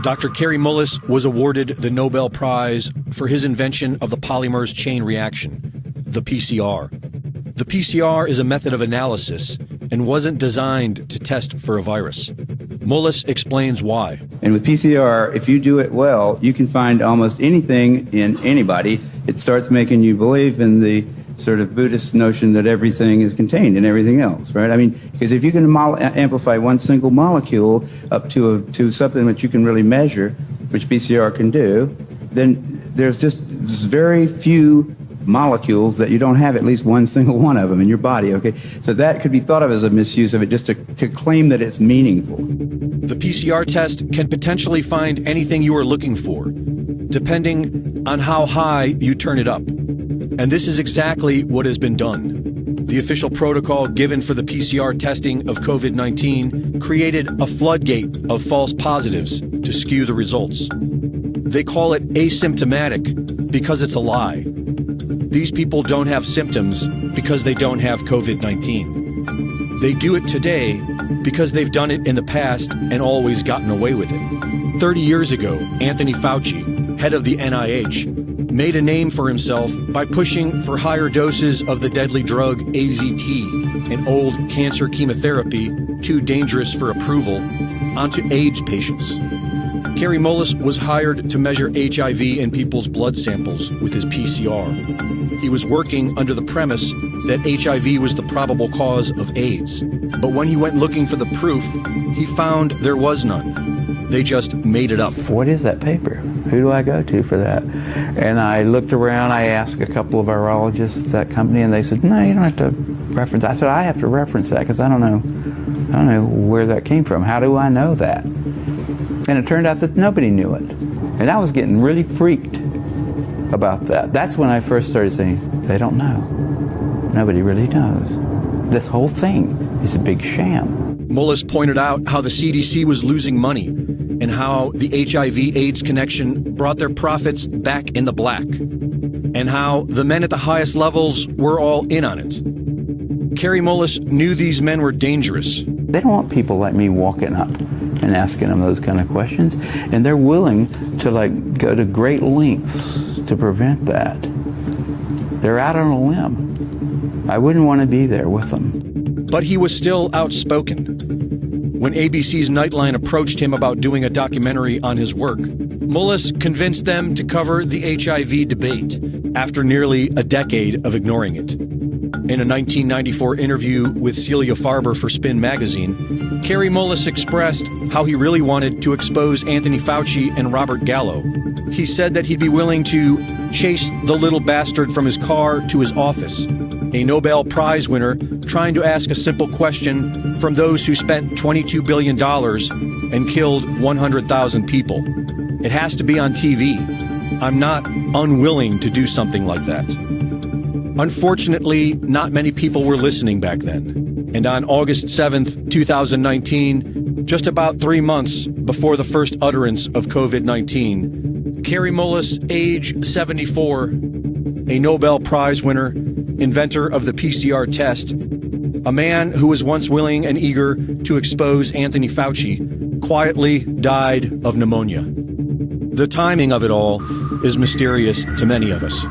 Dr. Kary Mullis was awarded the Nobel Prize for his invention of the polymerase chain reaction, the PCR. The PCR is a method of analysis and wasn't designed to test for a virus. Mullis explains why. And with PCR, if you do it well, you can find almost anything in anybody. It starts making you believe in the sort of Buddhist notion that everything is contained in everything else, right? I mean, because if you can amplify one single molecule up to something that you can really measure, which PCR can do, then there's just very few molecules that you don't have at least one single one of them in your body, okay? So that could be thought of as a misuse of it, just to claim that it's meaningful. The PCR test can potentially find anything you are looking for, depending on how high you turn it up. And this is exactly what has been done. The official protocol given for the PCR testing of COVID-19 created a floodgate of false positives to skew the results. They call it asymptomatic because it's a lie. These people don't have symptoms because they don't have COVID-19. They do it today because they've done it in the past and always gotten away with it. 30 years ago, Anthony Fauci, head of the NIH, made a name for himself by pushing for higher doses of the deadly drug AZT, an old cancer chemotherapy too dangerous for approval, onto AIDS patients. Kary Mullis was hired to measure HIV in people's blood samples with his PCR. He was working under the premise that HIV was the probable cause of AIDS. But when he went looking for the proof, he found there was none. They just made it up. What is that paper? Who do I go to for that? And I looked around, I asked a couple of virologists at that company, and they said, no, you don't have to reference. I said, I have to reference that because I don't know where that came from. How do I know that? And it turned out that nobody knew it. And I was getting really freaked about that. That's when I first started saying, they don't know. Nobody really knows. This whole thing is a big sham. Mullis pointed out how the CDC was losing money and how the HIV-AIDS connection brought their profits back in the black, and how the men at the highest levels were all in on it. Kary Mullis knew these men were dangerous. They don't want people like me walking up and asking them those kind of questions, and they're willing to go to great lengths to prevent that. They're out on a limb. I wouldn't want to be there with them. But he was still outspoken. When ABC's Nightline approached him about doing a documentary on his work, Mullis convinced them to cover the HIV debate after nearly a decade of ignoring it. In a 1994 interview with Celia Farber for Spin magazine, Kary Mullis expressed how he really wanted to expose Anthony Fauci and Robert Gallo. He said that he'd be willing to chase the little bastard from his car to his office, a Nobel Prize winner trying to ask a simple question from those who spent $22 billion and killed 100,000 people. It has to be on TV. I'm not unwilling to do something like that. Unfortunately, not many people were listening back then. And on August 7th, 2019, just about 3 months before the first utterance of COVID-19, Kary Mullis, age 74, a Nobel Prize winner, inventor of the PCR test, a man who was once willing and eager to expose Anthony Fauci, quietly died of pneumonia. The timing of it all is mysterious to many of us.